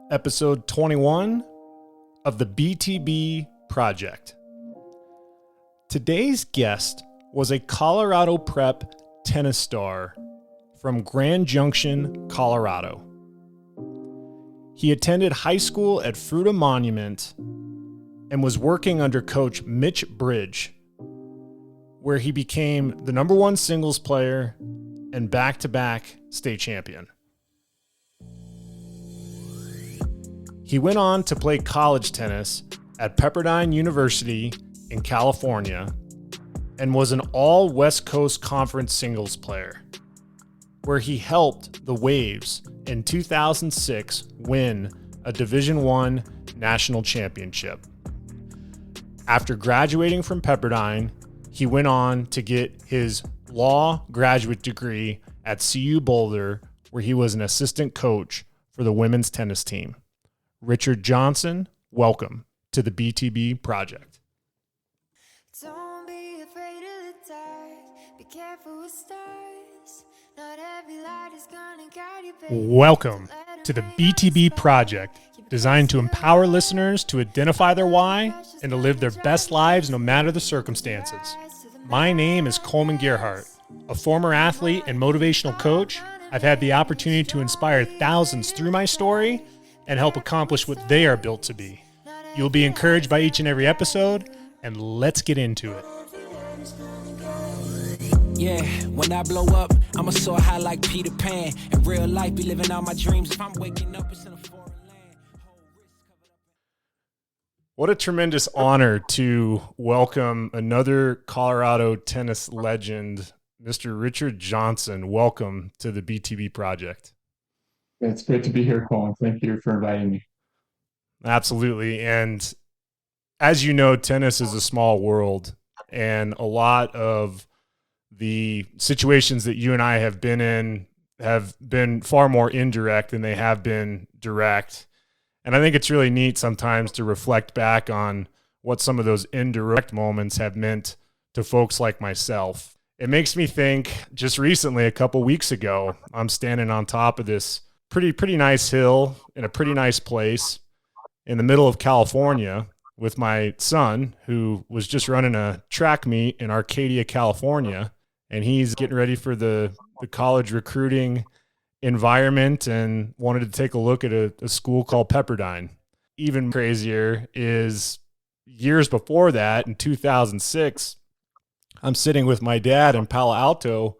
episode 21 of the BTB Project. Today's guest was a Colorado Prep tennis star from Grand Junction, Colorado. He attended high school at Fruita Monument and was working under coach Mitch Bridge, where he became the number one singles player and back-to-back state champion. He went on to play college tennis at Pepperdine University in California and was an all West Coast Conference singles player, where he helped the Waves in 2006 win a Division I national championship. After graduating from Pepperdine, he went on to get his law graduate degree at CU Boulder, where he was an assistant coach for the women's tennis team. Richard Johnson, welcome to the BTB Project. Don't be afraid of the dark. Be careful with stars. Not every light is gonna guide you, baby. Welcome to the BTB Project, designed to empower listeners to identify their why and to live their best lives no matter the circumstances. My name is Coleman Gerhardt. A former athlete and motivational coach, I've had the opportunity to inspire thousands through my story and help accomplish what they are built to be. You'll be encouraged by each and every episode, and let's get into it. Yeah, when I blow up, I'ma soar high like Peter Pan. In real life, be living out my dreams. If I'm waking up, it's in a foreign land. What a tremendous honor to welcome another Colorado tennis legend, Mr. Richard Johnson. Welcome to the BTB Project. It's great to be here, Colin. Thank you for inviting me. Absolutely. And as you know, tennis is a small world, and a lot of the situations that you and I have been in have been far more indirect than they have been direct. And I think it's really neat sometimes to reflect back on what some of those indirect moments have meant to folks like myself. It makes me think, just recently, a couple weeks ago, I'm standing on top of this pretty nice hill in a pretty nice place in the middle of California with my son, who was just running a track meet in Arcadia, California, and he's getting ready for the college recruiting environment and wanted to take a look at a school called Pepperdine. Even crazier is years before that, in 2006, I'm sitting with my dad in Palo Alto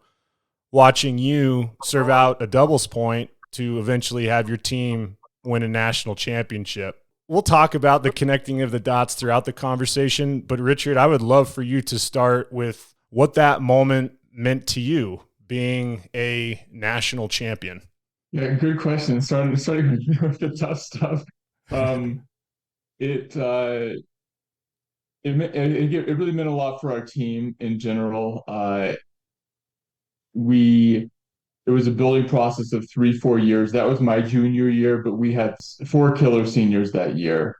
watching you serve out a doubles point to eventually have your team win a national championship. We'll talk about the connecting of the dots throughout the conversation, but Richard, I would love for you to start with what that moment meant to you, being a national champion. Yeah, good question. Starting with the tough stuff. It really meant a lot for our team in general. It was a building process of 3-4 years. That was my junior year, but we had 4 killer seniors that year,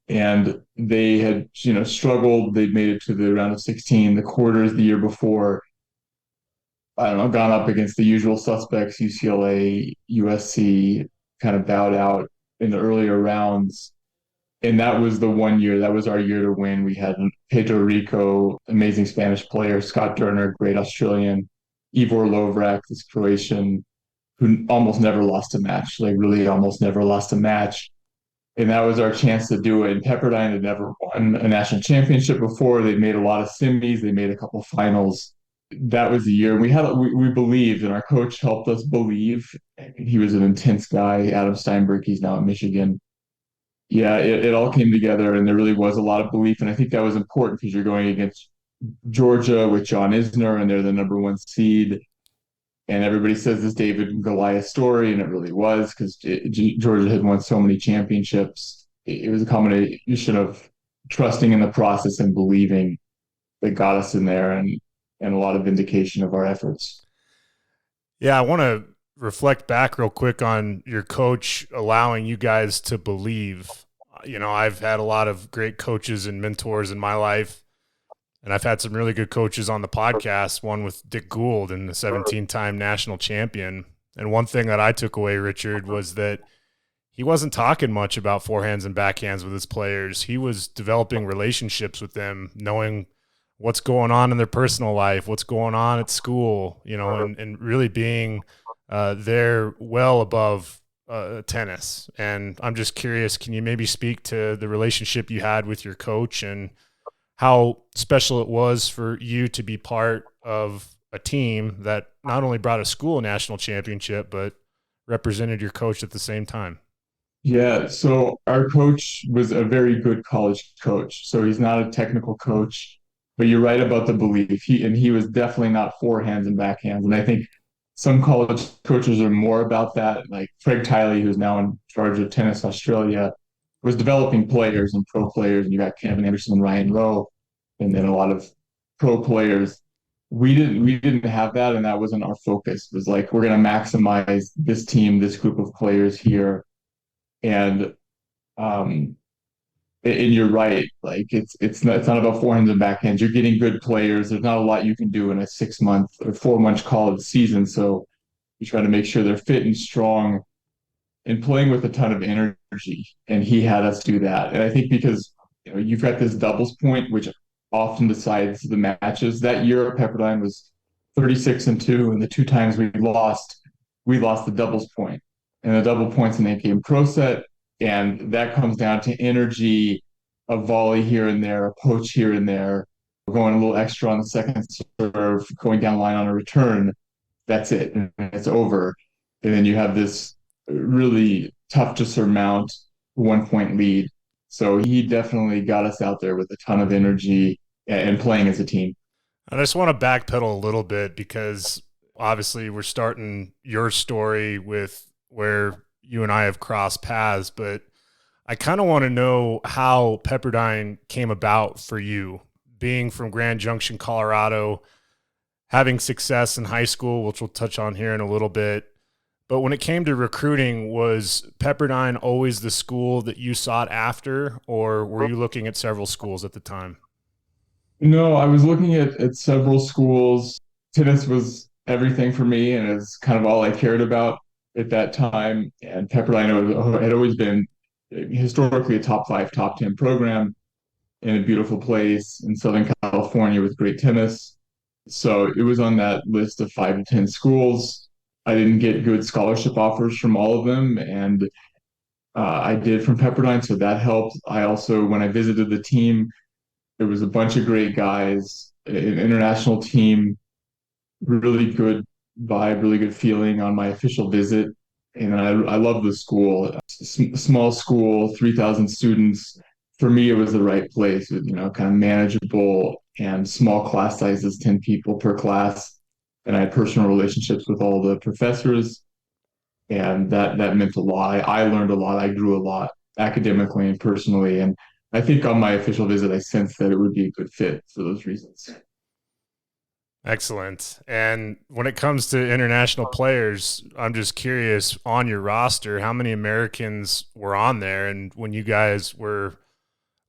and they had, struggled. They made it to the round of 16, the quarters the year before. I don't know, gone up against the usual suspects, UCLA, USC, kind of bowed out in the earlier rounds. And that was the one year, that was our year to win. We had Pedro Rico, amazing Spanish player, Scott Durner, great Australian, Ivor Lovrak, this Croatian, who almost never lost a match, like really almost never lost a match. And that was our chance to do it. And Pepperdine had never won a national championship before. They'd made a lot of semis. They made a couple finals. That was the year we believed, and our coach helped us believe. He was an intense guy, Adam Steinberg. He's now at Michigan. Yeah, it all came together, and there really was a lot of belief. And I think that was important because you're going against Georgia with John Isner, and they're the number 1 seed. And everybody says this David and Goliath story, and it really was, because Georgia had won so many championships. It was a combination of trusting in the process and believing that got us in there, and a lot of vindication of our efforts. Yeah, I want to reflect back real quick on your coach allowing you guys to believe. I've had a lot of great coaches and mentors in my life, and I've had some really good coaches on the podcast, one with Dick Gould, and the 17-time national champion. And one thing that I took away, Richard, was that he wasn't talking much about forehands and backhands with his players. He was developing relationships with them, knowing what's going on in their personal life, what's going on at school, and really being there well above tennis. And I'm just curious, can you maybe speak to the relationship you had with your coach and how special it was for you to be part of a team that not only brought a school national championship, but represented your coach at the same time? Yeah, so our coach was a very good college coach. So he's not a technical coach, but you're right about the belief. He was definitely not forehands and backhands. And I think some college coaches are more about that. Like Craig Tiley, who's now in charge of Tennis Australia, was developing players and pro players. And you got Kevin Anderson and Ryan Rowe, and then a lot of pro players. We didn't have that, and that wasn't our focus. It was like we're going to maximize this team, this group of players here, and um, and you're right. Like it's not about forehands and backhands. You're getting good players. There's not a lot you can do in a 6 month or 4 month college season. So you try to make sure they're fit and strong and playing with a ton of energy. And he had us do that. And I think because you've got this doubles point, which often decides the matches. That year, Pepperdine was 36-2, and the two times we lost the doubles point. And the double points in that game pro set, and that comes down to energy, a volley here and there, a poach here and there, going a little extra on the second serve, going down line on a return. That's it. And it's over. And then you have this really tough to surmount 1 point lead. So he definitely got us out there with a ton of energy and playing as a team. I just want to backpedal a little bit because obviously we're starting your story with where you and I have crossed paths, but I kind of want to know how Pepperdine came about for you, being from Grand Junction, Colorado, having success in high school, which we'll touch on here in a little bit. But when it came to recruiting, was Pepperdine always the school that you sought after, or were you looking at several schools at the time? No, I was looking at several schools. Tennis was everything for me, and it's kind of all I cared about at that time. And Pepperdine had always been historically a top 5, top 10 program in a beautiful place in Southern California with great tennis. So it was on that list of 5 to 10 schools. I didn't get good scholarship offers from all of them, and I did from Pepperdine, so that helped. I also, when I visited the team, there was a bunch of great guys, an international team, really good vibe, really good feeling on my official visit. And I love the school. Small school, 3,000 students. For me, it was the right place, with, kind of manageable and small class sizes, 10 people per class. And I had personal relationships with all the professors. And that meant a lot. I learned a lot. I grew a lot academically and personally. And I think on my official visit, I sensed that it would be a good fit for those reasons. Excellent. And when it comes to international players, I'm just curious, on your roster, how many Americans were on there? And when you guys were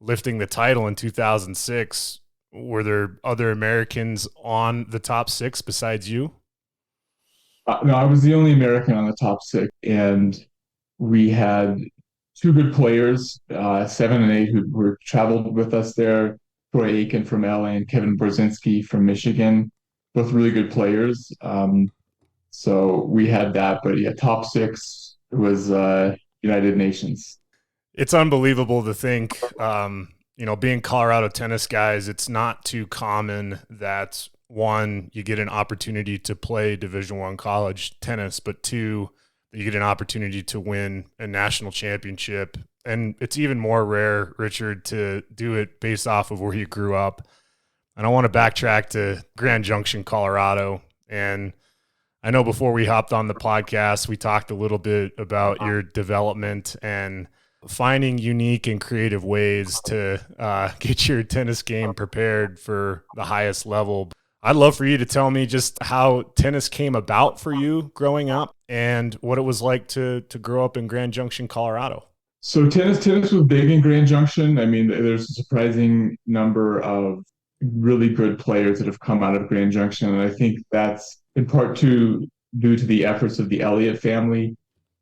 lifting the title in 2006, were there other Americans on the top 6 besides you? No, I was the only American on the top 6, and we had 2 good players, 7 and 8, who were traveled with us there. Troy Aiken from LA and Kevin Brzezinski from Michigan, both really good players. So we had that, but yeah, top 6 was United Nations. It's unbelievable to think, being Colorado tennis guys, it's not too common that, one, you get an opportunity to play Division I college tennis, but 2, you get an opportunity to win a national championship. And it's even more rare, Richard, to do it based off of where you grew up. And I want to backtrack to Grand Junction, Colorado. And I know before we hopped on the podcast, we talked a little bit about your development and finding unique and creative ways to get your tennis game prepared for the highest level. I'd love for you to tell me just how tennis came about for you growing up and what it was like to grow up in Grand Junction, Colorado. So tennis was big in Grand Junction. I mean, there's a surprising number of really good players that have come out of Grand Junction. And I think that's in part due to the efforts of the Elliott family.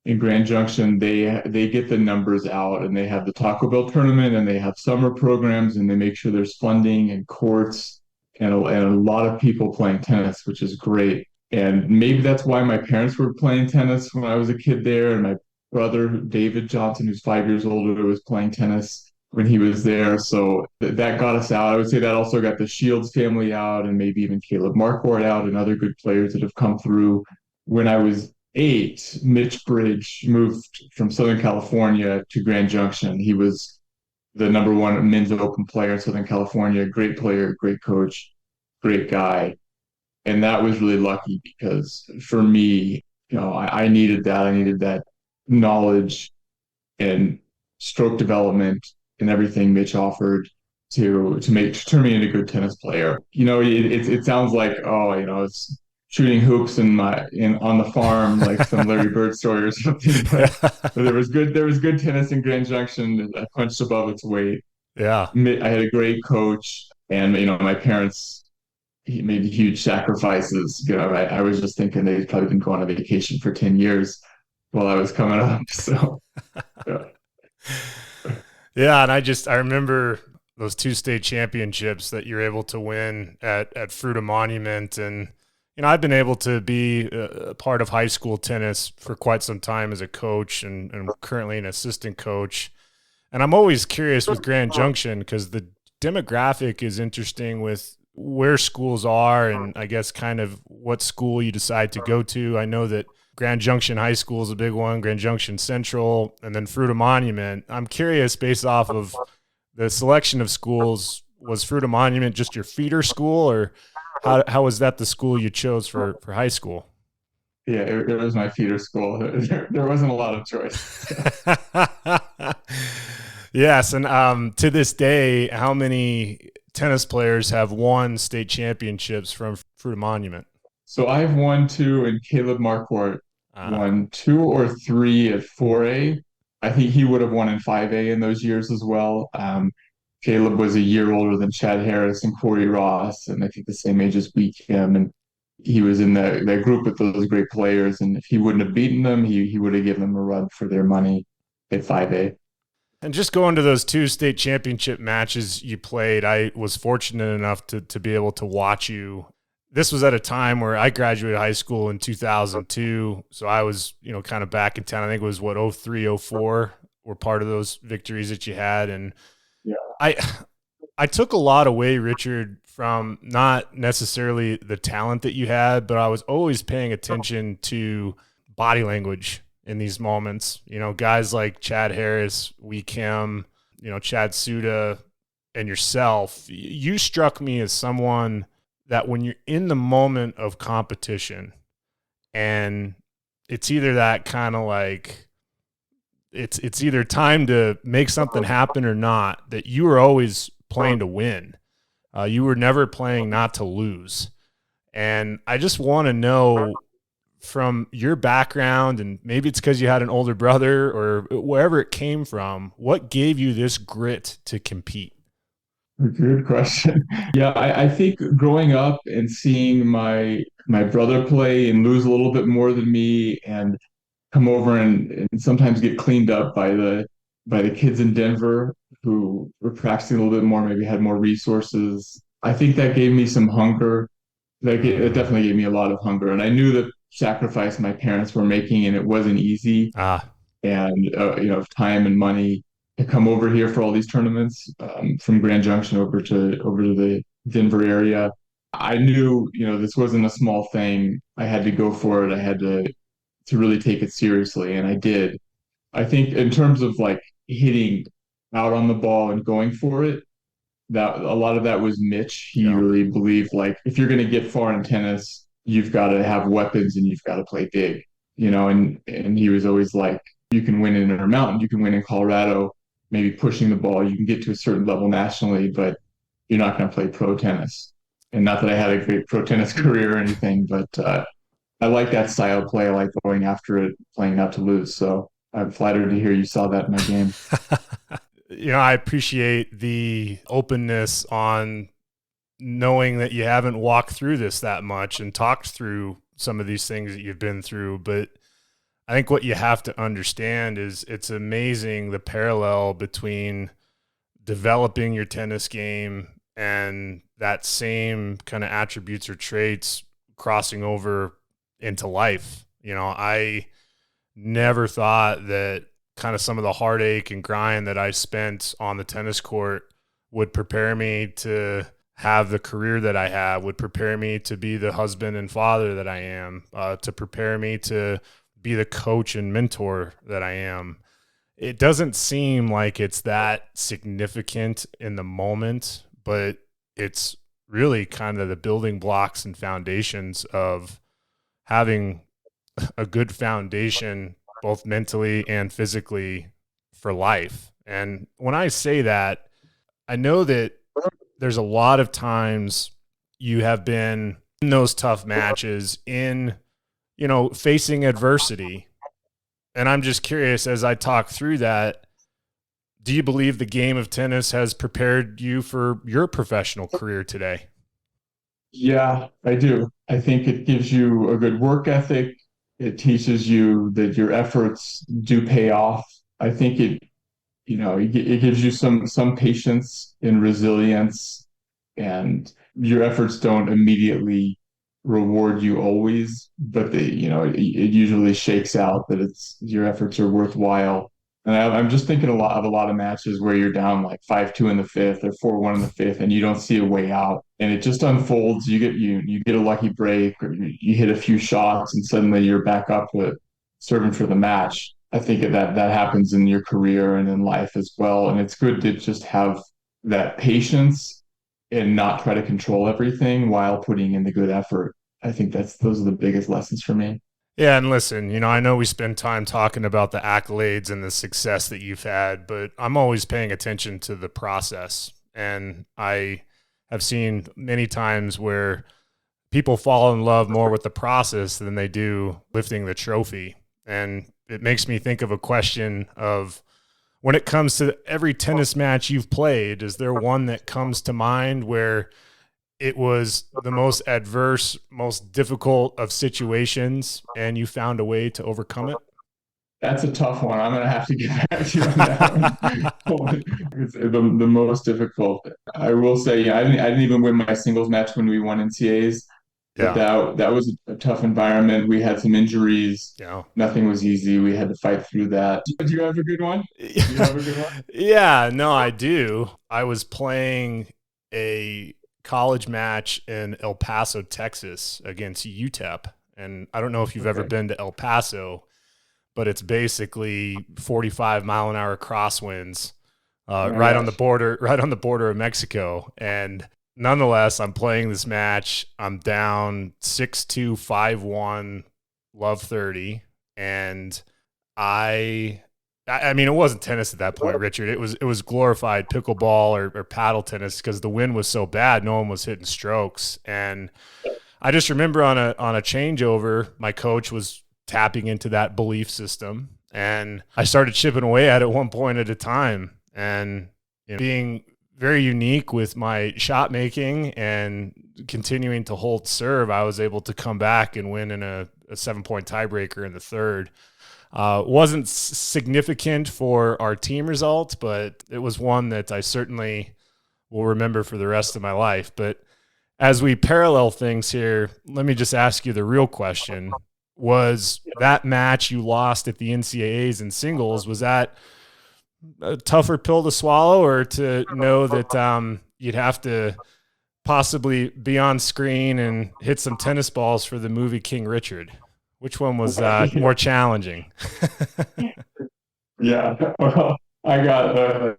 in Grand Junction, they get the numbers out, and they have the Taco Bell tournament, and they have summer programs, and they make sure there's funding and courts and a lot of people playing tennis, which is great. And maybe that's why my parents were playing tennis when I was a kid there, and my brother David Johnson, who's 5 years older, was playing tennis when he was there. So that got us out. I would say that also got the Shields family out, and maybe even Caleb Marquardt out, and other good players that have come through. When I was 8, Mitch Bridge moved from Southern California to Grand Junction. He was the number one men's open player in Southern California. Great player, great coach, great guy. And that was really lucky because for me, I needed that. I needed that knowledge and stroke development and everything Mitch offered to turn me into a good tennis player. It sounds like, oh, it's shooting hoops on the farm, like some Larry Bird story or something. But there was good tennis in Grand Junction. I punched above its weight. Yeah. I had a great coach, and my parents, he made huge sacrifices. I was just thinking they'd probably been going on a vacation for 10 years while I was coming up. So yeah. Yeah, and I remember those 2 state championships that you're able to win at Fruita Monument. And I've been able to be a part of high school tennis for quite some time as a coach, and I'm currently an assistant coach. And I'm always curious with Grand Junction because the demographic is interesting with where schools are, and I guess kind of what school you decide to go to. I know that Grand Junction High School is a big one, Grand Junction Central, and then Fruita Monument. I'm curious, based off of the selection of schools, was Fruita Monument just your feeder school, or how was that the school you chose for high school? Yeah, it was my feeder school. There wasn't a lot of choice. Yes, and to this day, how many tennis players have won state championships from Fruita Monument? So I've won 2, and Caleb Marquardt won 2 or 3 at 4A. I think he would have won in 5A in those years as well. Caleb was a year older than Chad Harris and Corey Ross, and I think the same age as Wee Kim. And he was in that group with those great players. And if he wouldn't have beaten them, he would have given them a run for their money at 5A. And just going to those 2 state championship matches you played, I was fortunate enough to be able to watch you. This was at a time where I graduated high school in 2002. So I was, kind of back in town. I think it was 03, 04 were part of those victories that you had. And yeah, I took a lot away, Richard, from not necessarily the talent that you had, but I was always paying attention to body language in these moments. Guys like Chad Harris, Wee Kim, Chad Suda, and yourself. You struck me as someone that when you're in the moment of competition, and it's either that kind of like it's either time to make something happen or not, that you were always playing to win. You were never playing not to lose. And I just want to know, from your background, and maybe it's because you had an older brother or wherever it came from, what gave you this grit to compete? Good question. Yeah, I think growing up and seeing my brother play and lose a little bit more than me, and come over and sometimes get cleaned up by the kids in Denver who were practicing a little bit more, maybe had more resources. I think that gave me some hunger. It definitely gave me a lot of hunger, and I knew the sacrifice my parents were making, and it wasn't easy. And time and money to come over here for all these tournaments, from Grand Junction over to the Denver area. I knew, this wasn't a small thing. I had to go for it. I had to really take it seriously, and I did. I think in terms of like hitting out on the ball and going for it, that a lot of that was Mitch. He really believed, like, if you're going to get far in tennis, you've got to have weapons and you've got to play big, and he was always like, you can win in Intermountain, you can win in Colorado, maybe pushing the ball, you can get to a certain level nationally, but you're not going to play pro tennis. And not that I had a great pro tennis career or anything, but I like that style of play. I like going after it, playing not to lose. So I'm flattered to hear you saw that in my game. I appreciate the openness on knowing that you haven't walked through this that much and talked through some of these things that you've been through. But I think what you have to understand is it's amazing the parallel between developing your tennis game and that same kind of attributes or traits crossing over into life. You know, I never thought that kind of some of the heartache and grind that I spent on the tennis court would prepare me to have the career that I have, would prepare me to be the husband and father that I am, to prepare me to be the coach and mentor that I am. It doesn't seem like it's that significant in the moment, but it's really kind of the building blocks and foundations of having a good foundation, both mentally and physically, for life. And when I say that, I know that there's a lot of times you have been in those tough matches in, you know, facing adversity. And I'm just curious, as I talk through that, do you believe the game of tennis has prepared you for your professional career today? Yeah, I do. I think it gives you a good work ethic. It teaches you that your efforts do pay off. I think it gives you some patience and resilience, and your efforts don't immediately reward you always, but it usually shakes out that your efforts are worthwhile. And I'm just thinking a lot of matches where you're down like 5-2 in the fifth or 4-1 in the fifth, and you don't see a way out, and it just unfolds. You get a lucky break, or you hit a few shots, and suddenly you're back up with serving for the match. I think that happens in your career and in life as well, and it's good to just have that patience and not try to control everything while putting in the good effort. I think those are the biggest lessons for me. Yeah, and listen, you know, I know we spend time talking about the accolades and the success that you've had, but I'm always paying attention to the process. And I have seen many times where people fall in love more with the process than they do lifting the trophy. And it makes me think of a question of, when it comes to every tennis match you've played, is there one that comes to mind where it was the most adverse, most difficult of situations, and you found a way to overcome it? That's a tough one. I'm gonna have to get back to you on that one. It's the most difficult. I will say, yeah, I didn't even win my singles match when we won NCAAs, but Yeah. that was a tough environment. We had some injuries. Yeah. Nothing was easy. We had to fight through that. Do you have a good one? Do you have a good one? Yeah, no, I do. I was playing a college match in El Paso, Texas against UTEP. And I don't know if you've ever been to El Paso, but it's basically 45-mile-an-hour crosswinds, right on the border of Mexico. And nonetheless, I'm playing this match. I'm down 6-2, 5-1, love 30. And I mean, it wasn't tennis at that point, Richard. It was glorified pickleball or paddle tennis, because the wind was so bad, no one was hitting strokes. And I just remember on a changeover, my coach was tapping into that belief system, and I started chipping away at it one point at a time, and being very unique with my shot making and continuing to hold serve, I was able to come back and win in a 7-point tiebreaker in the third. Wasn't significant for our team result, but it was one that I certainly will remember for the rest of my life. But as we parallel things here, let me just ask you the real question. Was that match you lost at the NCAAs in singles, was that a tougher pill to swallow, or to know that you'd have to possibly be on screen and hit some tennis balls for the movie King Richard? Which one was more challenging? Yeah, well, I got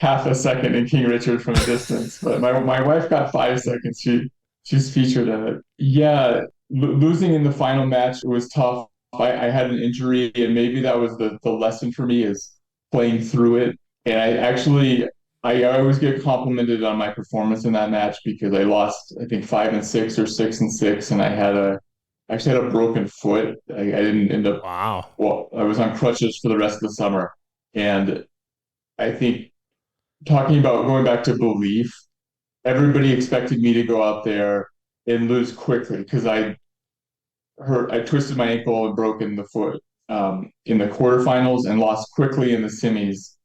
half a second in King Richard from a distance, but my wife got 5 seconds. She's featured in it. Yeah, losing in the final match was tough. I had an injury, and maybe that was the lesson for me, is playing through it. And I always get complimented on my performance in that match, because I lost, I think, 5-6 or 6-6, and I actually had a broken foot. I didn't end up. Wow. Well, I was on crutches for the rest of the summer, and I think, talking about going back to belief, everybody expected me to go out there and lose quickly, because hurt. I twisted my ankle and broken the foot in the quarterfinals and lost quickly in the semis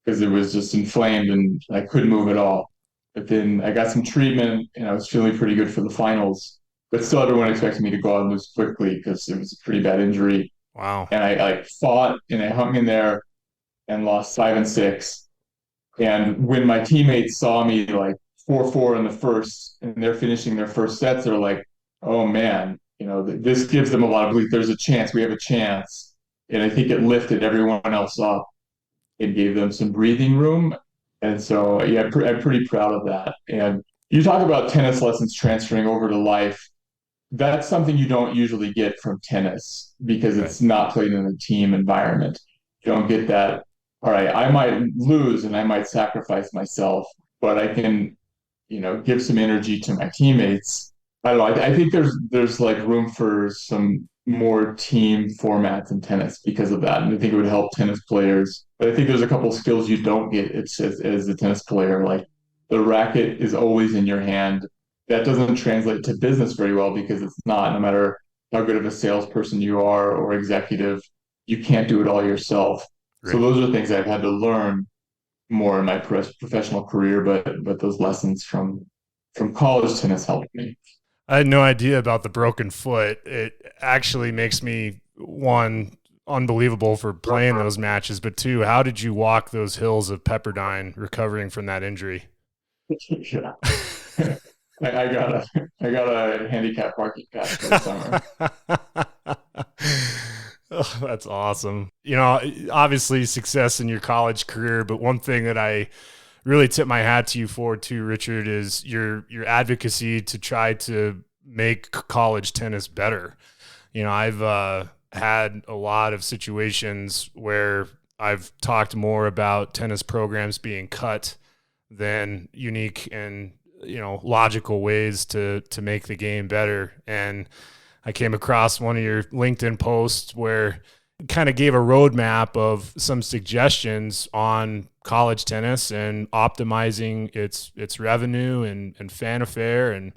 because it was just inflamed and I couldn't move at all. But then I got some treatment and I was feeling pretty good for the finals. But still, everyone expected me to go out and lose quickly because it was a pretty bad injury. Wow. And I like fought and I hung in there and lost 5-6. And when my teammates saw me like 4-4 in the first and they're finishing their first sets, they're like, oh man, this gives them a lot of belief. There's a chance, we have a chance. And I think it lifted everyone else up. It gave them some breathing room. And so, yeah, I'm pretty proud of that. And you talk about tennis lessons transferring over to life. That's something you don't usually get from tennis because it's not played in a team environment. You don't get that. All right, I might lose and I might sacrifice myself, but I can, give some energy to my teammates. I don't know. I think there's like room for some more team formats in tennis because of that, and I think it would help tennis players. But I think there's a couple of skills you don't get as a tennis player. Like the racket is always in your hand. That doesn't translate to business very well because it's not. No matter how good of a salesperson you are or executive, you can't do it all yourself. Right. So those are things I've had to learn more in my professional career, but those lessons from college tennis helped me. I had no idea about the broken foot. It actually makes me, one, unbelievable for playing those matches, but two, how did you walk those hills of Pepperdine recovering from that injury? Yeah. I got a handicap parking pass for the summer. Oh, that's awesome. Obviously success in your college career, but one thing that I really tip my hat to you for too, Richard, is your advocacy to try to make college tennis better. I've had a lot of situations where I've talked more about tennis programs being cut than unique and logical ways to make the game better. And I came across one of your LinkedIn posts where you kind of gave a roadmap of some suggestions on college tennis and optimizing its revenue and fan affair. And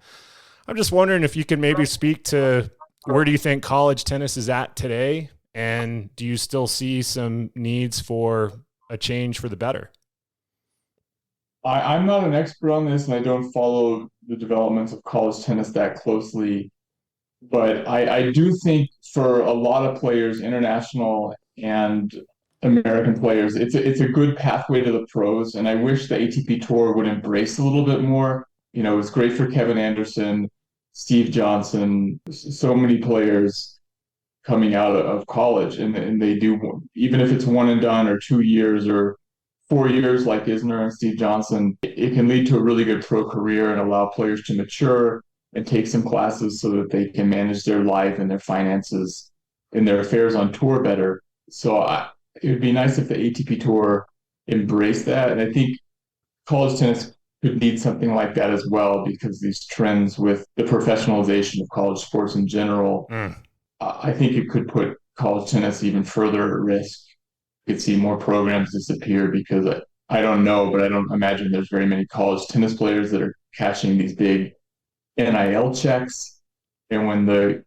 I'm just wondering if you could maybe speak to where do you think college tennis is at today? And do you still see some needs for a change for the better? I'm not an expert on this and I don't follow the developments of college tennis that closely. But I do think for a lot of players, international and American players, it's a good pathway to the pros. And I wish the ATP Tour would embrace a little bit more. It was great for Kevin Anderson, Steve Johnson, so many players coming out of college. And they do, even if it's one and done or 2 years or 4 years like Isner and Steve Johnson, it can lead to a really good pro career and allow players to mature and take some classes so that they can manage their life and their finances and their affairs on tour better. So it would be nice if the ATP Tour embraced that. And I think college tennis could need something like that as well, because these trends with the professionalization of college sports in general, I think it could put college tennis even further at risk. You could see more programs disappear because I don't know, but I don't imagine there's very many college tennis players that are cashing these big NIL checks. And when the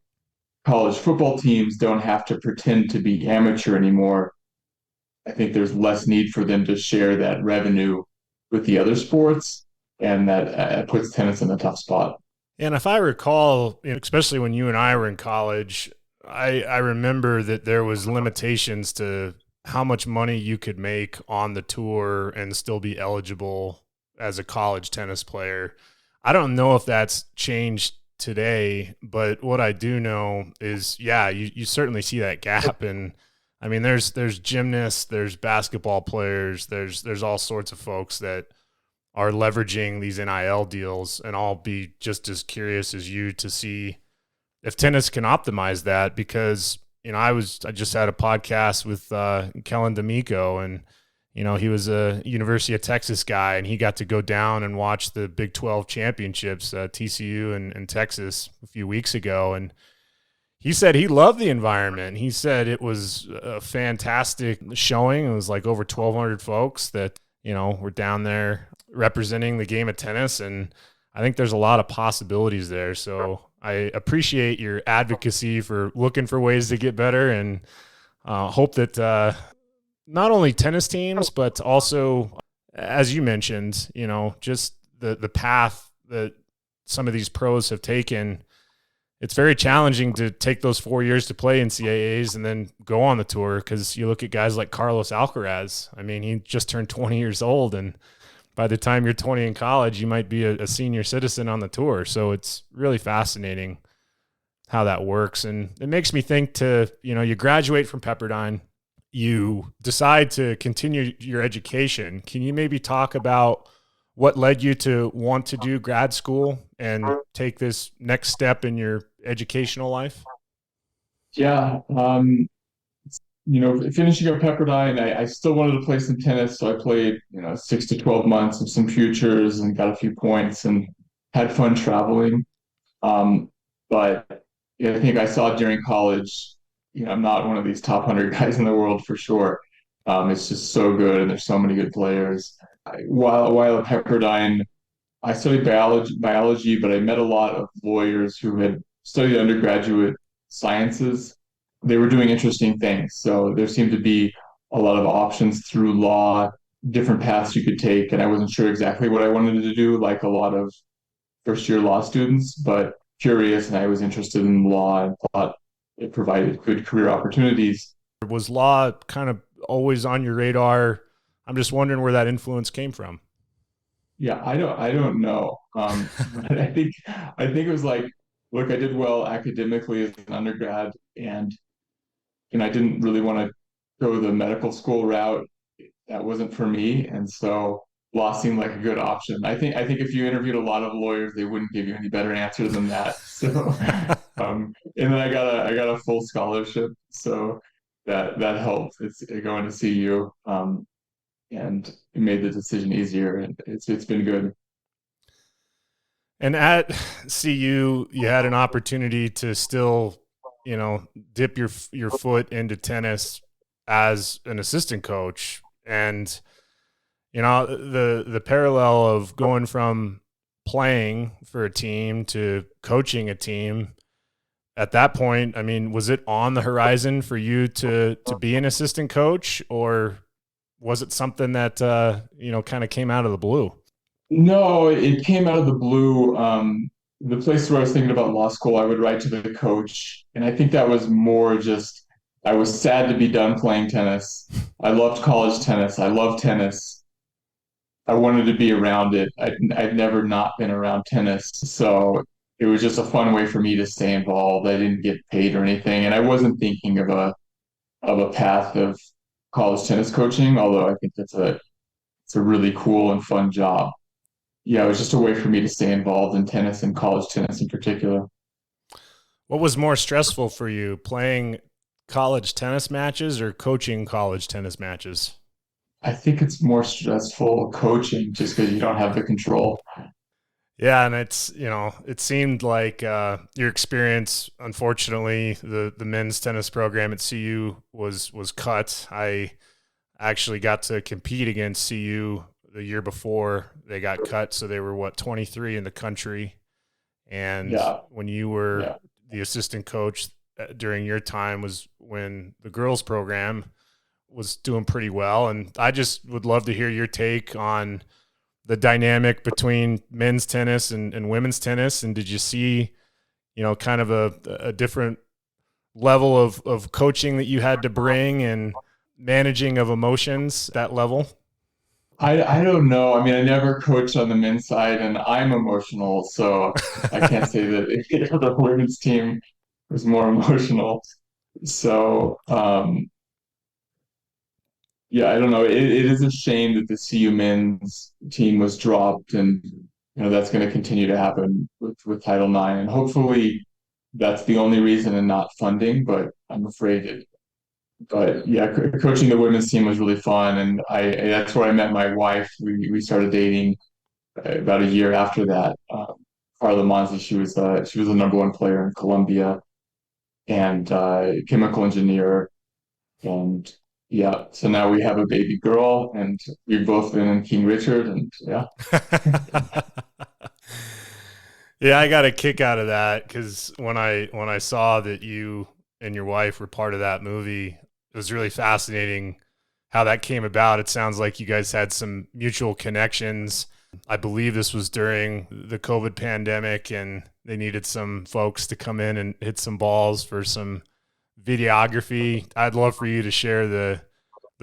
college football teams don't have to pretend to be amateur anymore, I think there's less need for them to share that revenue with the other sports. And that puts tennis in a tough spot. And if I recall, especially when you and I were in college, I remember that there was limitations to how much money you could make on the tour and still be eligible as a college tennis player. I don't know if that's changed today, but what I do know is, you certainly see that gap. And I mean, there's gymnasts, there's basketball players, there's all sorts of folks that are leveraging these NIL deals. And I'll be just as curious as you to see if tennis can optimize that, because, I just had a podcast with Kellen D'Amico, and he was a University of Texas guy, and he got to go down and watch the Big 12 championships, TCU and Texas a few weeks ago. And he said he loved the environment. He said it was a fantastic showing. It was like over 1,200 folks that, were down there representing the game of tennis. And I think there's a lot of possibilities there. So I appreciate your advocacy for looking for ways to get better, and hope that not only tennis teams, but also, as you mentioned, just the path that some of these pros have taken. It's very challenging to take those 4 years to play NCAAs and then go on the tour, because you look at guys like Carlos Alcaraz. I mean, he just turned 20 years old, and by the time you're 20 in college, you might be a senior citizen on the tour. So it's really fascinating how that works. And it makes me think you graduate from Pepperdine, you decide to continue your education. Can you maybe talk about what led you to want to do grad school and take this next step in your educational life? Yeah. Finishing up Pepperdine, I still wanted to play some tennis. So I played, 6 to 12 months of some futures and got a few points and had fun traveling. But I think I saw during college, I'm not one of these top 100 guys in the world for sure. It's just so good, and there's so many good players. While at Pepperdine, I studied biology, but I met a lot of lawyers who had studied undergraduate sciences. They were doing interesting things. So there seemed to be a lot of options through law, different paths you could take. And I wasn't sure exactly what I wanted to do, like a lot of first-year law students, but curious, and I was interested in law and thought it provided good career opportunities. Was law kind of always on your radar? I'm just wondering where that influence came from. Yeah, I don't know. But I think it was like, look, I did well academically as an undergrad, and I didn't really want to go the medical school route. That wasn't for me, and so law seemed like a good option. I think if you interviewed a lot of lawyers, they wouldn't give you any better answer than that. So, and then I got a full scholarship, so that helped. It's going to CU, and it made the decision easier, and it's been good. And at CU, you had an opportunity to still, dip your foot into tennis as an assistant coach. And, the parallel of going from playing for a team to coaching a team at that point, I mean, was it on the horizon for you to be an assistant coach, or was it something that, kind of came out of the blue? No, it came out of the blue. The place where I was thinking about law school, I would write to the coach, and I think that was more just I was sad to be done playing tennis. I loved college tennis. I love tennis. I wanted to be around it. I'd never not been around tennis, so it was just a fun way for me to stay involved. I didn't get paid or anything, and I wasn't thinking of a path of college tennis coaching, although I think it's a really cool and fun job. Yeah, it was just a way for me to stay involved in tennis and college tennis in particular. What was more stressful for you, playing college tennis matches or coaching college tennis matches? I think it's more stressful coaching just because you don't have the control. Yeah, and it's, it seemed like your experience, unfortunately, the men's tennis program at CU was cut. I actually got to compete against CU the year before they got cut, so they were 23 in the country. And when you were the assistant coach during your time was when the girls program was doing pretty well. And I just would love to hear your take on the dynamic between men's tennis and women's tennis. And did you see, kind of a different level of coaching that you had to bring and managing of emotions, that level? I don't know. I mean, I never coached on the men's side, and I'm emotional, so I can't say that the women's team was more emotional. So, yeah, I don't know. It is a shame that the CU men's team was dropped, and that's going to continue to happen with Title IX, and hopefully that's the only reason and not funding. But I'm afraid it. But yeah, coaching the women's team was really fun, and that's where I met my wife. We started dating about a year after that. Carla Monzi, she was the number one player in Colombia, and chemical engineer, and yeah. So now we have a baby girl, and we've both been in King Richard, and yeah. Yeah, I got a kick out of that because when I saw that you and your wife were part of that movie, it was really fascinating how that came about. It sounds like you guys had some mutual connections. I believe this was during the COVID pandemic, and they needed some folks to come in and hit some balls for some videography. I'd love for you to share the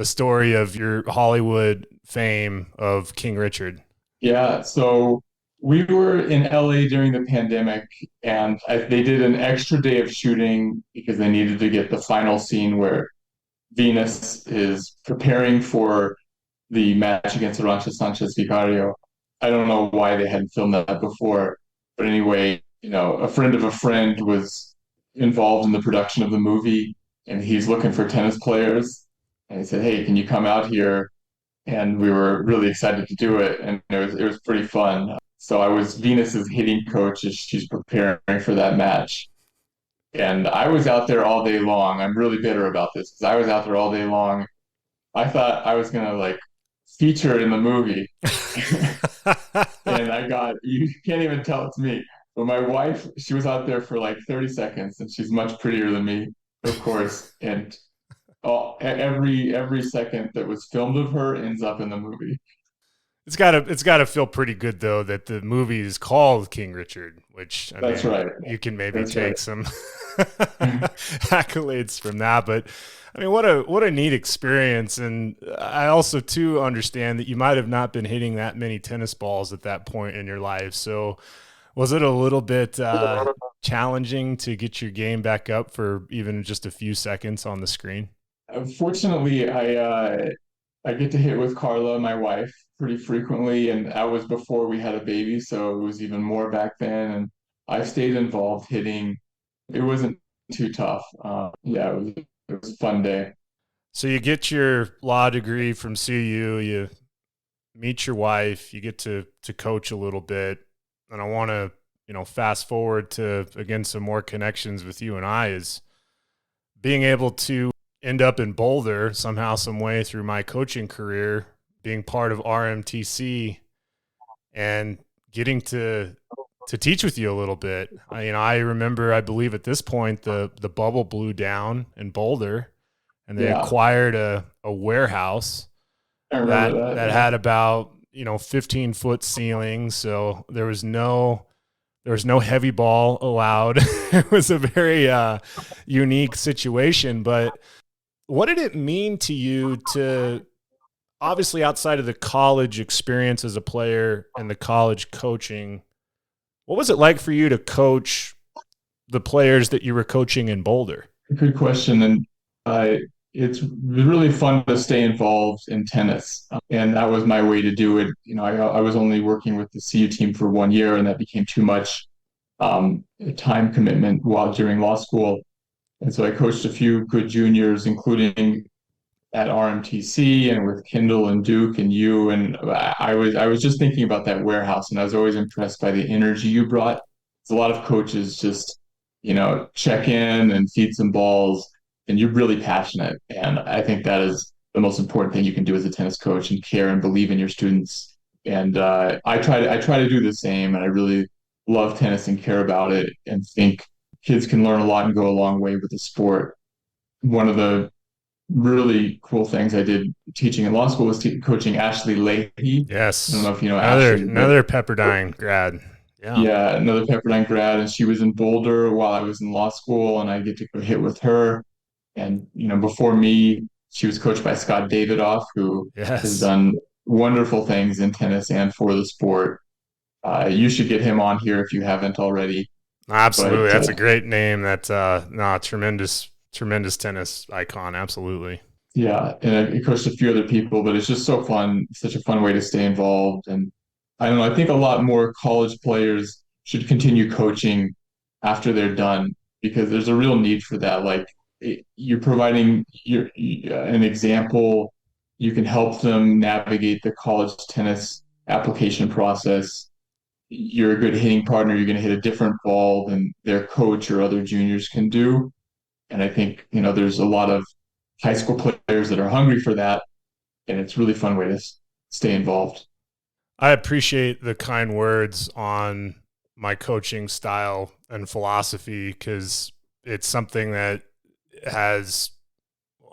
story of your Hollywood fame of King Richard. Yeah, so we were in LA during the pandemic, and they did an extra day of shooting because they needed to get the final scene where Venus is preparing for the match against Arancha Sanchez Vicario. I don't know why they hadn't filmed that before, but anyway, a friend of a friend was involved in the production of the movie, and he's looking for tennis players. And he said, "Hey, can you come out here?" And we were really excited to do it, and it was pretty fun. So I was Venus's hitting coach as she's preparing for that match. And I was out there all day long. I'm really bitter about this because I was out there all day long. I thought I was gonna like feature in the movie. And you can't even tell it's me. But my wife, she was out there for like 30 seconds and she's much prettier than me, of course. And every second that was filmed of her ends up in the movie. It's gotta feel pretty good though that the movie is called King Richard, which That's right. you can maybe That's take right. some accolades from that. But I mean, what a neat experience. And I also too understand that you might have not been hitting that many tennis balls at that point in your life. So was it a little bit challenging to get your game back up for even just a few seconds on the screen? Fortunately, I get to hit with Carla, my wife, pretty frequently, and that was before we had a baby, so it was even more back then. And I stayed involved hitting. It wasn't too tough. Yeah, it was a fun day. So you get your law degree from CU, you meet your wife, you get to coach a little bit, and I want to fast forward to again some more connections with you and I is being able to end up in Boulder somehow, some way through my coaching career, being part of RMTC and getting to teach with you a little bit. I remember, I believe at this point, the bubble blew down in Boulder and they Yeah, acquired a warehouse I that, remember that. that Yeah. had about, 15-foot ceilings. So there was no heavy ball allowed. It was a very unique situation, but what did it mean to you to, obviously outside of the college experience as a player and the college coaching, what was it like for you to coach the players that you were coaching in Boulder? Good question. And it's really fun to stay involved in tennis. And that was my way to do it. I was only working with the CU team for 1 year, and that became too much time commitment while during law school. And so I coached a few good juniors, including at RMTC and with Kindle and Duke and you. And I was just thinking about that warehouse, and I was always impressed by the energy you brought. There's a lot of coaches just, check in and feed some balls, and you're really passionate. And I think that is the most important thing you can do as a tennis coach, and care and believe in your students. And I try to do the same, and I really love tennis and care about it, and think kids can learn a lot and go a long way with the sport. One of the really cool things I did teaching in law school was coaching Ashley Leahy. I don't Yes. know if you know Another Ashley, but another Pepperdine grad. Yeah. yeah, another Pepperdine grad, and she was in Boulder while I was in law school, and I get to go hit with her. And before me, she was coached by Scott Davidoff, who has Yes. done wonderful things in tennis and for the sport. You should get him on here if you haven't already. Absolutely. But That's a great name. That no, tremendous tennis icon. Absolutely. yeah, and I coached a few other people, but it's just so fun, such a fun way to stay involved. And I don't know, I think a lot more college players should continue coaching after they're done, because there's a real need for that. Like, you're providing an example. You can help them navigate the college tennis application process. You're a good hitting partner. You're going to hit a different ball than their coach or other juniors can do. And I think, there's a lot of high school players that are hungry for that. And it's a really fun way to stay involved. I appreciate the kind words on my coaching style and philosophy, because it's something that has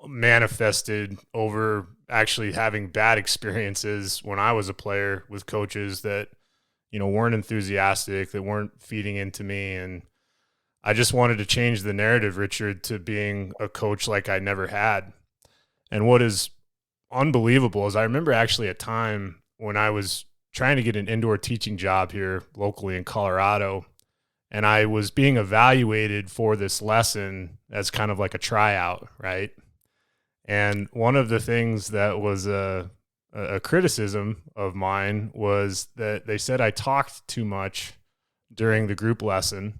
manifested over actually having bad experiences when I was a player with coaches that, weren't enthusiastic, that weren't feeding into me. And I just wanted to change the narrative, Richard, to being a coach like I never had. And what is unbelievable is I remember actually a time when I was trying to get an indoor teaching job here locally in Colorado, and I was being evaluated for this lesson as kind of like a tryout, right? And one of the things that was a criticism of mine was that they said I talked too much during the group lesson,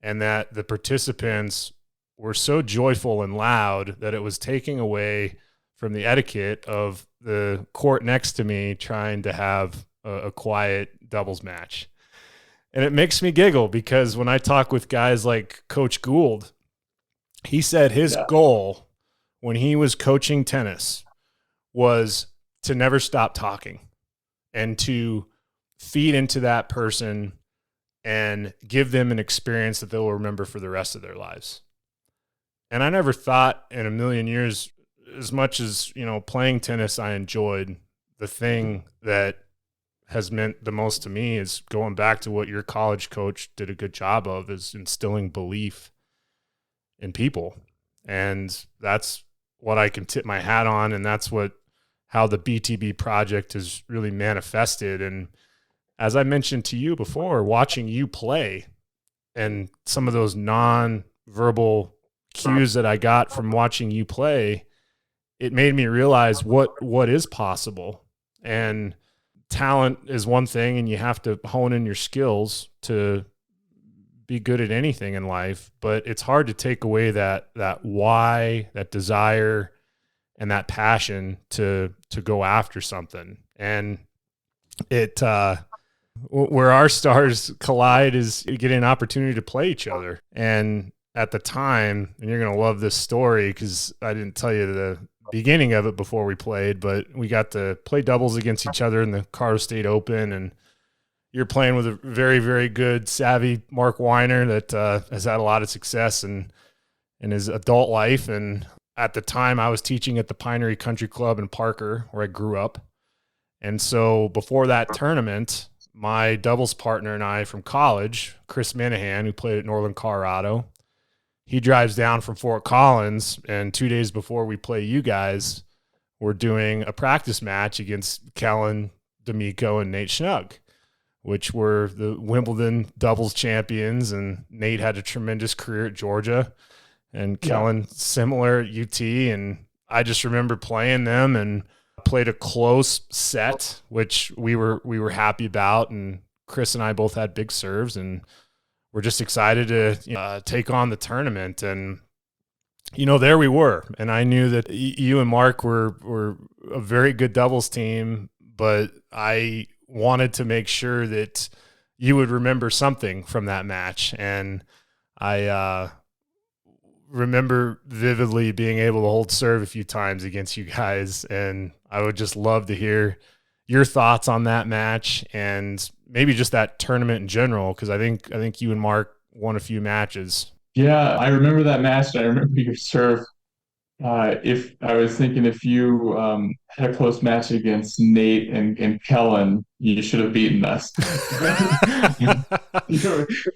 and that the participants were so joyful and loud that it was taking away from the etiquette of the court next to me trying to have a quiet doubles match. And it makes me giggle because when I talk with guys like Coach Gould, he said his goal when he was coaching tennis was to never stop talking and to feed into that person and give them an experience that they'll remember for the rest of their lives. And I never thought in a million years, as much as, playing tennis I enjoyed, the thing that has meant the most to me is going back to what your college coach did a good job of, is instilling belief in people. And that's what I can tip my hat on. And that's how the BTB project has really manifested. And as I mentioned to you before, watching you play and some of those non-verbal cues that I got from watching you play, it made me realize what is possible. And talent is one thing, and you have to hone in your skills to be good at anything in life, but it's hard to take away that why, that desire, and that passion to go after something. And it where our stars collide is getting an opportunity to play each other. And at the time, and you're going to love this story because I didn't tell you the beginning of it before we played, but we got to play doubles against each other in the Colorado State Open, and you're playing with a very, very good, savvy Mark Weiner that has had a lot of success in his adult life. And at the time, I was teaching at the Pinery Country Club in Parker, where I grew up. And so before that tournament, my doubles partner and I from college, Chris Minahan, who played at Northern Colorado, he drives down from Fort Collins, and 2 days before we play you guys, we're doing a practice match against Kellen D'Amico and Nate Schnug, which were the Wimbledon doubles champions, and Nate had a tremendous career at Georgia, and Kellen similar at UT. And I just remember playing them and played a close set, which we were happy about, and Chris and I both had big serves, and we're just excited to take on the tournament. And there we were, and I knew that you and Mark were a very good doubles team, but I wanted to make sure that you would remember something from that match. And I remember vividly being able to hold serve a few times against you guys, and I would just love to hear your thoughts on that match and maybe just that tournament in general, because I think you and Mark won a few matches. Yeah, I remember that match. I remember your serve. If I was thinking, if you had a close match against Nate and Kellen, you should have beaten us. I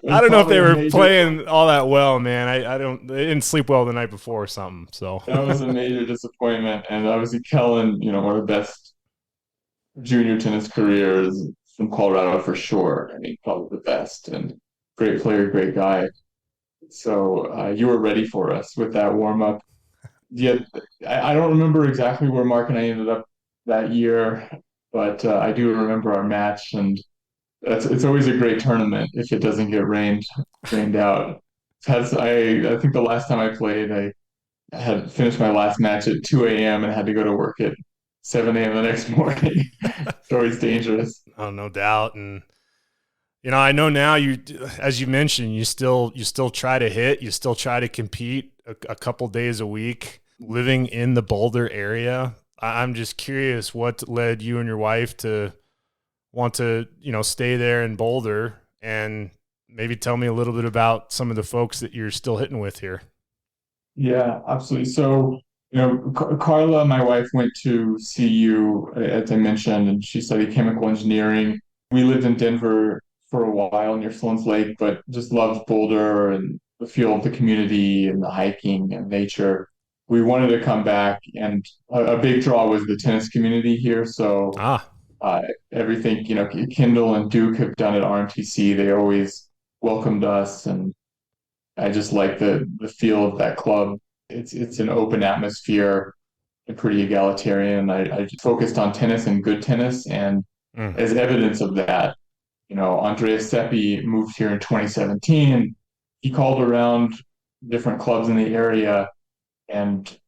don't know if they were playing all that well, man. They didn't sleep well the night before or something. So that was a major disappointment. And obviously Kellen, one of the best junior tennis careers from Colorado for sure. I mean, probably the best, and great player, great guy. So you were ready for us with that warm up. Yeah, I don't remember exactly where Mark and I ended up that year, but I do remember our match, and it's always a great tournament if it doesn't get rained out. I think the last time I played, I had finished my last match at 2 a.m. and had to go to work at 7 a.m. the next morning. It's always dangerous. Oh, no doubt. And I know now as you mentioned, you still try to hit, you still try to compete a couple days a week, living in the Boulder area. I'm just curious what led you and your wife to want to, stay there in Boulder and maybe tell me a little bit about some of the folks that you're still hitting with here. Yeah, absolutely. So, Carla, my wife, went to CU, as I mentioned, and she studied chemical engineering. We lived in Denver for a while near Sloan's Lake, but just loved Boulder and the feel of the community and the hiking and nature. We wanted to come back, and a big draw was the tennis community here. So, Ah, uh, everything, Kendall and Duke have done at RMTC. They always welcomed us, and I just like the feel of that club. It's an open atmosphere and pretty egalitarian. I just focused on tennis and good tennis, and mm, as evidence of that, Andrea Seppi moved here in 2017. He called around different clubs in the area, and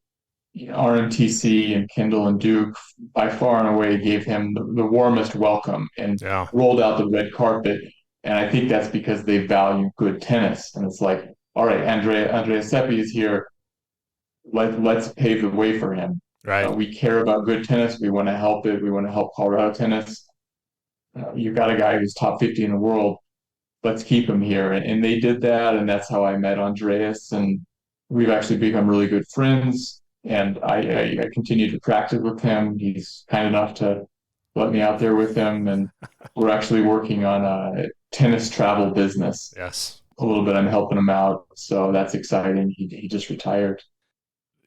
RMTC and Kendall and Duke by far and away gave him the warmest welcome and yeah, rolled out the red carpet. And I think that's because they value good tennis. And it's like, all right, Andrea Seppi is here. Let's pave the way for him. right. We care about good tennis. We want to help it. We want to help Colorado tennis. You've got a guy who's top 50 in the world. Let's keep him here. And they did that. And that's how I met Andreas. And we've actually become really good friends. And I continue to practice with him. He's kind enough to let me out there with him. And we're actually working on a tennis travel business. Yes. A little bit, I'm helping him out. So that's exciting. He just retired.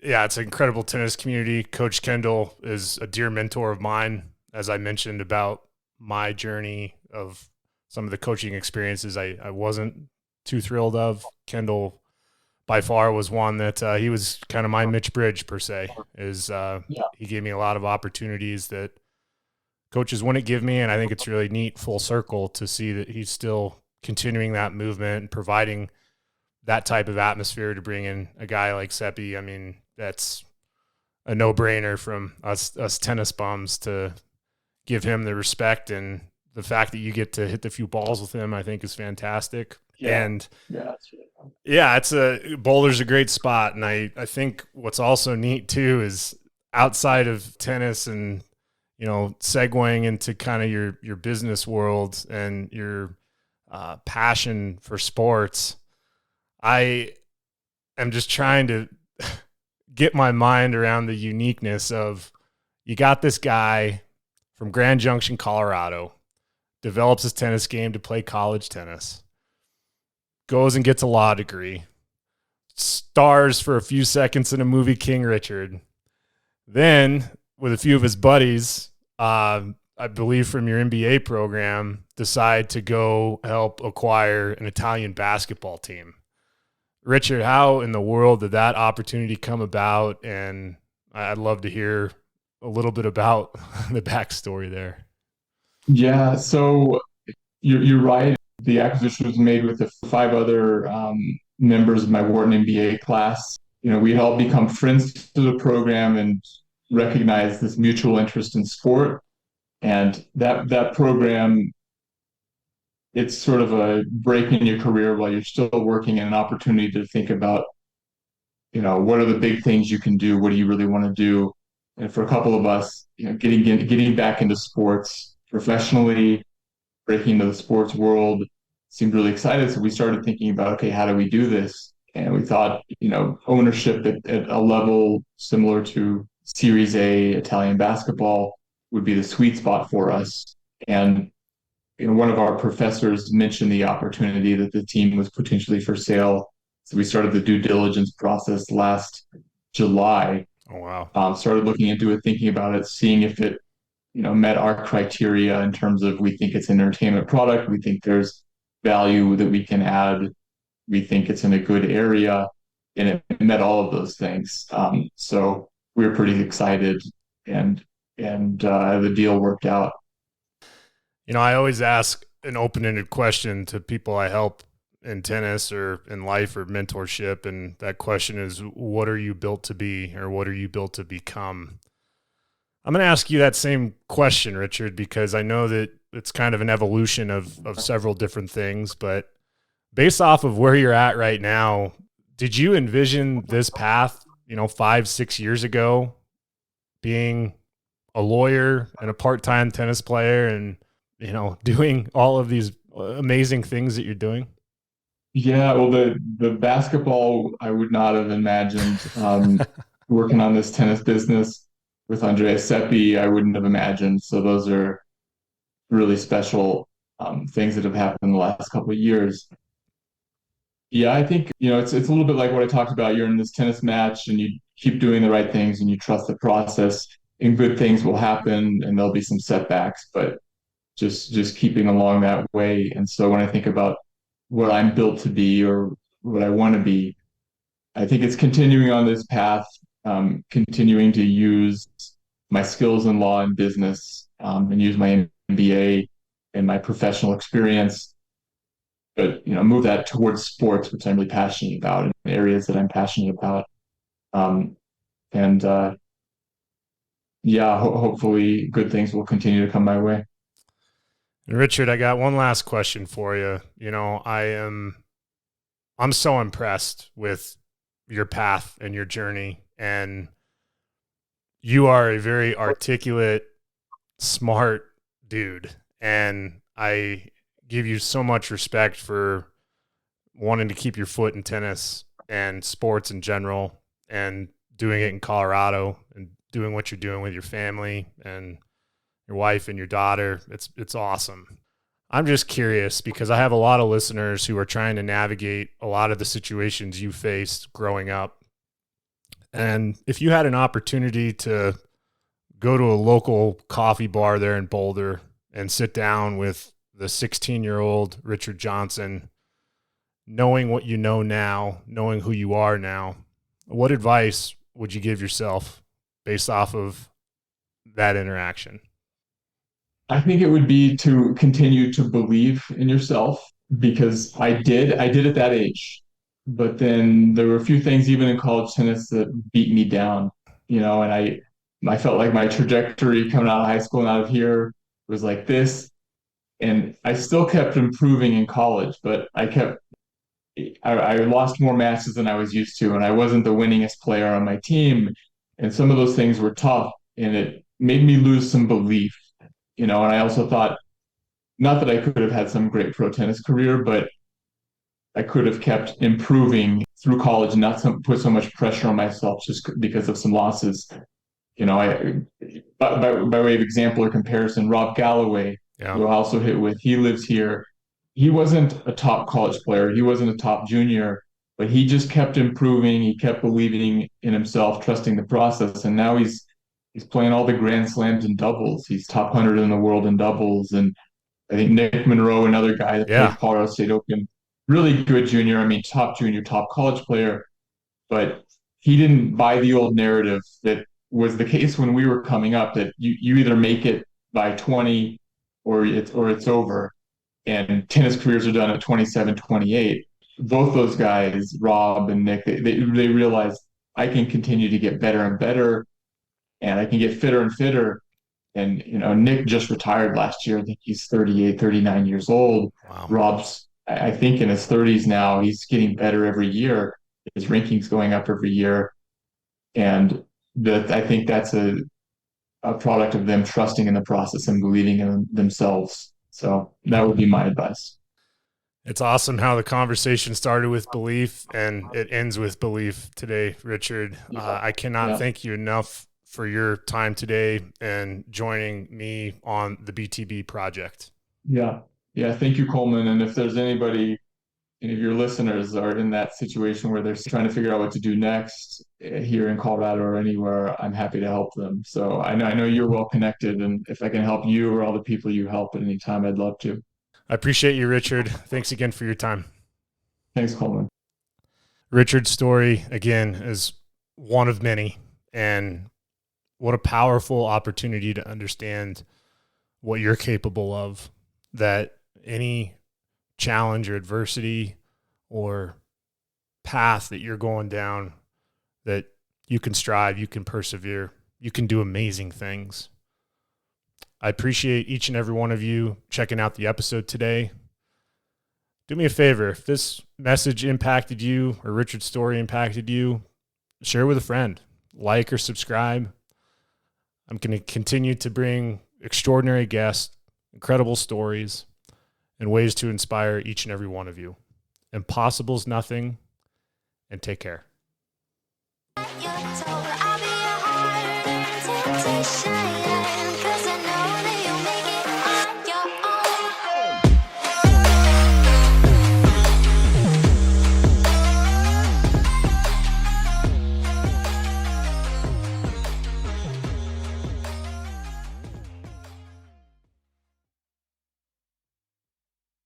Yeah, it's an incredible tennis community. Coach Kendall is a dear mentor of mine. As I mentioned about my journey of some of the coaching experiences I wasn't too thrilled of, Kendall by far was one that he was kind of my Mitch Bridge per se. He gave me a lot of opportunities that coaches wouldn't give me, and I think it's really neat full circle to see that he's still continuing that movement and providing that type of atmosphere to bring in a guy like Seppi. I mean, that's a no-brainer from us tennis bums to give him the respect, and the fact that you get to hit the few balls with him, I think is fantastic. Yeah. And Yeah, that's really fun. yeah, Boulder's a great spot. And I think what's also neat too is outside of tennis and, segueing into kind of your business world and your passion for sports, I am just trying to get my mind around the uniqueness of, you got this guy from Grand Junction, Colorado, develops his tennis game to play college tennis, goes and gets a law degree, stars for a few seconds in a movie, King Richard. Then, with a few of his buddies, I believe from your MBA program, decide to go help acquire an Italian basketball team. Richard, how in the world did that opportunity come about? And I'd love to hear a little bit about the backstory there. Yeah, so you're right. The acquisition was made with the 5 other members of my Wharton MBA class. We all become friends to the program and recognize this mutual interest in sport. And that program, it's sort of a break in your career while you're still working, and an opportunity to think about, what are the big things you can do? What do you really want to do? And for a couple of us, getting back into sports professionally, breaking into the sports world seemed really excited. So we started thinking about, okay, how do we do this? And we thought, ownership at a level similar to Series A Italian basketball would be the sweet spot for us. And one of our professors mentioned the opportunity that the team was potentially for sale. So we started the due diligence process last July. Oh, wow. Started looking into it, thinking about it, seeing if it, met our criteria in terms of, we think it's an entertainment product. We think there's value that we can add. We think it's in a good area, and it met all of those things. So we were pretty excited, and the deal worked out. I always ask an open-ended question to people I help in tennis or in life or mentorship. And that question is, what are you built to be, or what are you built to become? I'm going to ask you that same question, Richard, because I know that it's kind of an evolution of several different things, but based off of where you're at right now, did you envision this path, 5-6 years ago, being a lawyer and a part-time tennis player and, doing all of these amazing things that you're doing? Yeah, well, the basketball I would not have imagined. Working on this tennis business with Andrea Seppi, I wouldn't have imagined. So those are really special things that have happened in the last couple of years. Yeah, I think, it's a little bit like what I talked about. You're in this tennis match and you keep doing the right things and you trust the process, and good things will happen and there'll be some setbacks, but just keeping along that way. And so when I think about what I'm built to be or what I want to be, I think it's continuing on this path, continuing to use my skills in law and business, and use my MBA and my professional experience, but move that towards sports, which I'm really passionate about, and areas that I'm passionate about. Um, and Yeah, hopefully good things will continue to come my way. And Richard, I got one last question for you. I'm so impressed with your path and your journey, and you are a very articulate, smart dude, and I give you so much respect for wanting to keep your foot in tennis and sports in general, and doing it in Colorado, and doing what you're doing with your family and your wife and your daughter. It's awesome. I'm just curious because I have a lot of listeners who are trying to navigate a lot of the situations you faced growing up. And if you had an opportunity to go to a local coffee bar there in Boulder and sit down with the 16-year-old Richard Johnson, knowing what you know now, knowing who you are now, what advice would you give yourself based off of that interaction? I think it would be to continue to believe in yourself, because I did at that age. But then there were a few things even in college tennis that beat me down, and I felt like my trajectory coming out of high school and out of here was like this. And I still kept improving in college, but I lost more matches than I was used to, and I wasn't the winningest player on my team. And some of those things were tough, and it made me lose some belief, and I also thought, not that I could have had some great pro tennis career, but I could have kept improving through college and not put so much pressure on myself just because of some losses. I by way of example or comparison, Rob Galloway, Yeah. who I also hit with, he lives here. He wasn't a top college player. He wasn't a top junior, but he just kept improving. He kept believing in himself, trusting the process, and now he's playing all the Grand Slams in doubles. He's top 100 in the world in doubles, and I think Nick Monroe, another guy that Yeah. plays Colorado State Open, really good junior. I mean, top junior, top college player, but he didn't buy the old narrative that was the case when we were coming up, that you either make it by 20 or it's over. And tennis careers are done at 27, 28. Both those guys, Rob and Nick, they realized I can continue to get better and better, and I can get fitter and fitter. And, Nick just retired last year. I think he's 38, 39 years old. Wow. Rob's, I think, in his 30s now. He's getting better every year. His ranking's going up every year. And I think that's a product of them trusting in the process and believing in themselves. So that would be my advice. It's awesome how the conversation started with belief and it ends with belief today, Richard. I cannot thank you enough for your time today and joining me on the BTB project. Yeah. Thank you, Coleman. And if there's any of your listeners are in that situation where they're trying to figure out what to do next here in Colorado or anywhere, I'm happy to help them. So I know you're well connected, and if I can help you or all the people you help at any time, I'd love to. I appreciate you, Richard. Thanks again for your time. Thanks, Coleman. Richard's story, again, is one of many, and what a powerful opportunity to understand what you're capable of, that any challenge or adversity or path that you're going down, that you can strive, you can persevere, you can do amazing things. I appreciate each and every one of you checking out the episode today. Do me a favor, if this message impacted you or Richard's story impacted you, share with a friend, like or subscribe. I'm going to continue to bring extraordinary guests, incredible stories, and ways to inspire each and every one of you. Impossible's nothing, and take care. You're told I'll be a harder than temptation.